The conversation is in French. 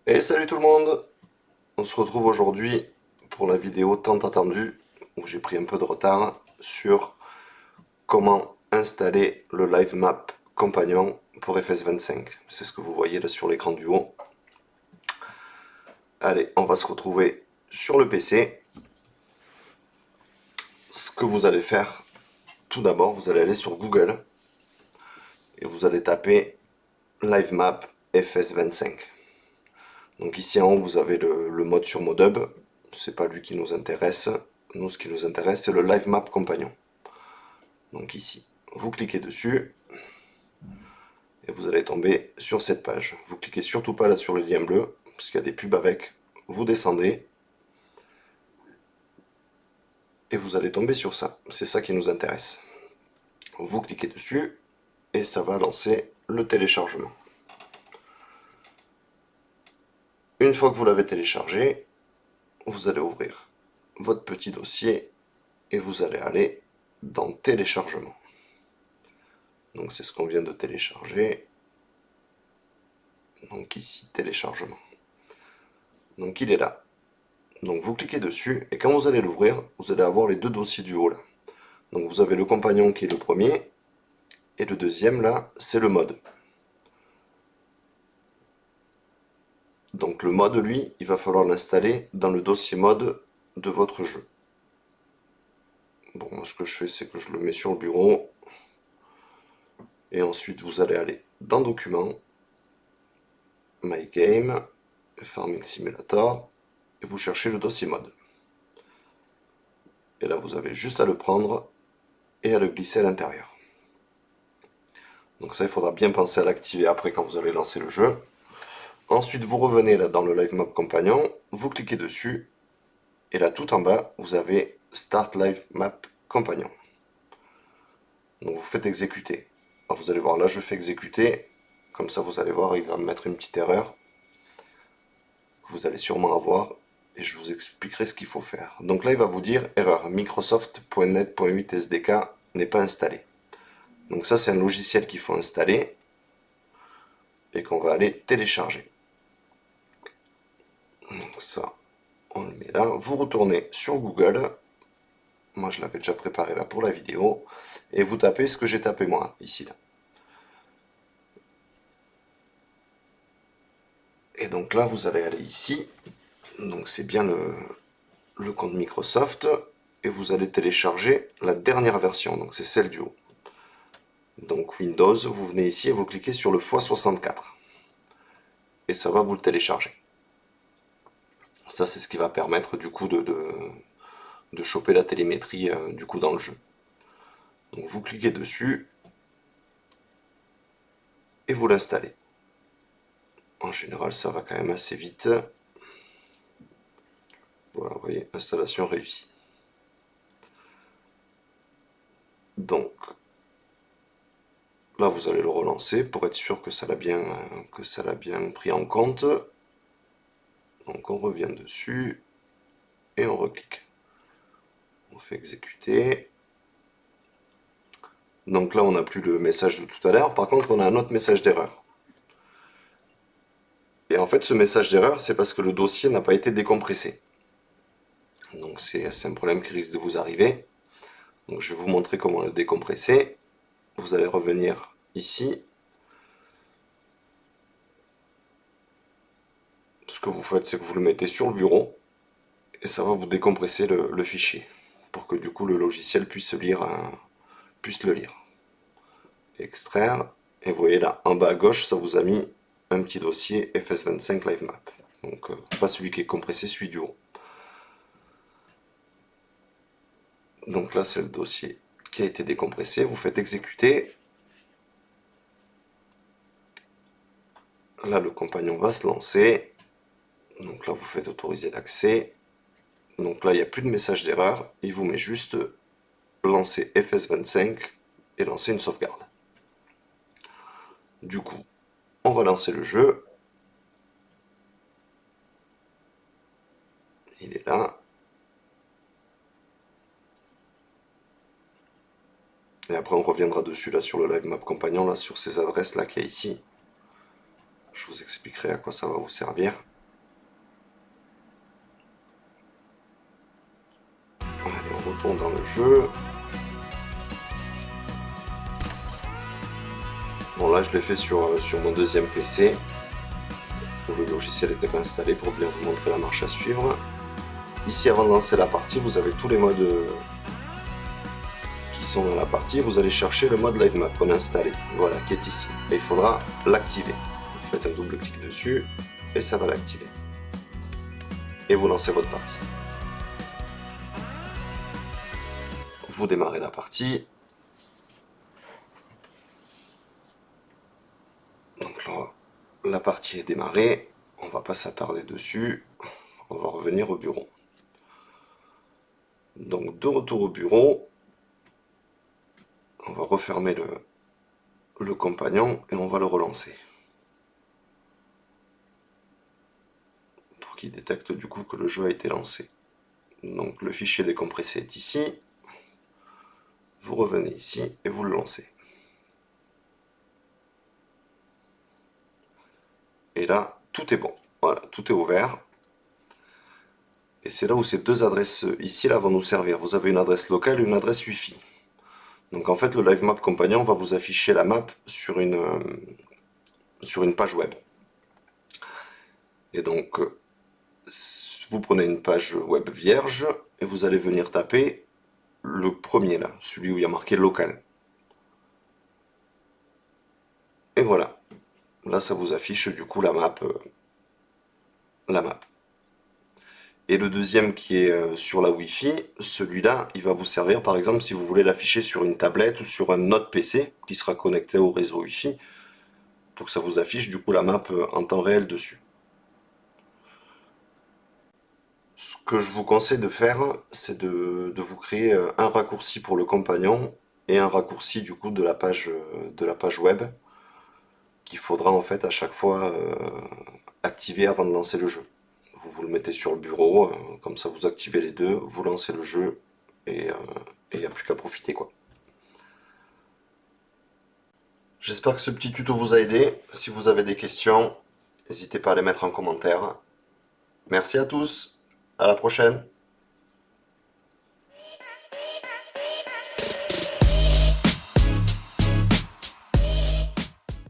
Et salut tout le monde! On se retrouve aujourd'hui pour la vidéo tant attendue, où j'ai pris un peu de retard, sur comment installer le Live Map Compagnon pour FS25. C'est ce que vous voyez là sur l'écran du haut. Allez, on va se retrouver sur le PC. Ce que vous allez faire, tout d'abord, vous allez aller sur Google et vous allez taper Live Map FS25. Donc ici en haut, vous avez le mode sur Modub. C'est pas lui qui nous intéresse. Nous, ce qui nous intéresse, c'est le Live Map Compagnon. Donc ici, vous cliquez dessus et vous allez tomber sur cette page. Vous cliquez surtout pas là sur le lien bleu, parce qu'il y a des pubs avec. Vous descendez et vous allez tomber sur ça. C'est ça qui nous intéresse. Vous cliquez dessus et ça va lancer le téléchargement. Une fois que vous l'avez téléchargé, vous allez ouvrir votre petit dossier et vous allez aller dans téléchargement. Donc c'est ce qu'on vient de télécharger. Donc ici, téléchargement. Donc il est là. Donc vous cliquez dessus et quand vous allez l'ouvrir, vous allez avoir les deux dossiers du haut là. Donc vous avez le compagnon qui est le premier et le deuxième là, c'est le mode. Donc le mode lui, il va falloir l'installer dans le dossier mode de votre jeu. Bon, moi ce que je fais, c'est que je le mets sur le bureau et ensuite vous allez aller dans Documents, My Game, Farming Simulator et vous cherchez le dossier mode. Et là vous avez juste à le prendre et à le glisser à l'intérieur. Donc ça, il faudra bien penser à l'activer après quand vous allez lancer le jeu. Ensuite, vous revenez là dans le Live Map Compagnon, vous cliquez dessus, et là tout en bas, vous avez Start Live Map Compagnon. Donc vous faites exécuter. Alors vous allez voir, là je fais exécuter, comme ça vous allez voir, il va me mettre une petite erreur, que vous allez sûrement avoir, et je vous expliquerai ce qu'il faut faire. Donc là il va vous dire, erreur, Microsoft.net.8 SDK n'est pas installé. Donc ça c'est un logiciel qu'il faut installer, et qu'on va aller télécharger. Donc ça, on le met là. Vous retournez sur Google. Moi, je l'avais déjà préparé là pour la vidéo. Et vous tapez ce que j'ai tapé moi, ici, là. Et donc là, vous allez aller ici. Donc c'est bien le compte Microsoft. Et vous allez télécharger la dernière version. Donc c'est celle du haut. Donc Windows, vous venez ici et vous cliquez sur le x64. Et ça va vous le télécharger. Ça, c'est ce qui va permettre du coup de choper la télémétrie du coup dans le jeu. Donc vous cliquez dessus et vous l'installez. En général, ça va quand même assez vite. Voilà, vous voyez, installation réussie. Donc, là, vous allez le relancer pour être sûr que ça l'a bien pris en compte. Donc, on revient dessus et on reclique. On fait exécuter. Donc là, on n'a plus le message de tout à l'heure. Par contre, on a un autre message d'erreur. Et en fait, ce message d'erreur, c'est parce que le dossier n'a pas été décompressé. Donc, c'est un problème qui risque de vous arriver. Donc, je vais vous montrer comment le décompresser. Vous allez revenir ici. Ce que vous faites, c'est que vous le mettez sur le bureau et ça va vous décompresser le fichier pour que du coup le logiciel puisse le lire. Extraire, et vous voyez là en bas à gauche, ça vous a mis un petit dossier FS25 Live Map. Donc pas celui qui est compressé, celui du haut. Donc là c'est le dossier qui a été décompressé, vous faites exécuter. Là le compagnon va se lancer. Donc là vous faites autoriser l'accès. Donc là il n'y a plus de message d'erreur, il vous met juste lancer FS25 et lancer une sauvegarde. Du coup, on va lancer le jeu. Il est là. Et après on reviendra dessus là sur le Live Map Compagnon, là sur ces adresses là qu'il y a ici. Je vous expliquerai à quoi ça va vous servir. retourne dans le jeu. Bon là je l'ai fait sur mon deuxième PC, où le logiciel était pas installé pour bien vous montrer la marche à suivre. Ici avant de lancer la partie, vous avez tous les modes qui sont dans la partie. Vous allez chercher le mode live map qu'on a installé, voilà, qui est ici. Et il faudra l'activer. Vous faites un double clic dessus et ça va l'activer. Et vous lancez votre partie. Vous démarrez la partie. Donc là, la partie est démarrée. On va pas s'attarder dessus. On va revenir au bureau. Donc de retour au bureau, on va refermer le compagnon et on va le relancer. Pour qu'il détecte du coup que le jeu a été lancé. Donc le fichier décompressé est ici. Vous revenez ici et vous le lancez. Et là, tout est bon. Voilà, tout est ouvert. Et c'est là où ces deux adresses ici là vont nous servir. Vous avez une adresse locale et une adresse Wi-Fi. Donc en fait, le Live Map Companion va vous afficher la map sur une page web. Et donc, vous prenez une page web vierge et vous allez venir taper le premier là, celui où il y a marqué local. Et voilà. Là, ça vous affiche du coup la map. Et le deuxième qui est sur la Wi-Fi, celui-là, il va vous servir par exemple si vous voulez l'afficher sur une tablette ou sur un autre PC qui sera connecté au réseau Wi-Fi, pour que ça vous affiche du coup la map en temps réel dessus. Ce que je vous conseille de faire, c'est de vous créer un raccourci pour le compagnon et un raccourci du coup de la page web qu'il faudra en fait à chaque fois activer avant de lancer le jeu. Vous le mettez sur le bureau, comme ça vous activez les deux, vous lancez le jeu et il n'y a plus qu'à profiter quoi. J'espère que ce petit tuto vous a aidé. Si vous avez des questions, n'hésitez pas à les mettre en commentaire. Merci à tous, à la prochaine.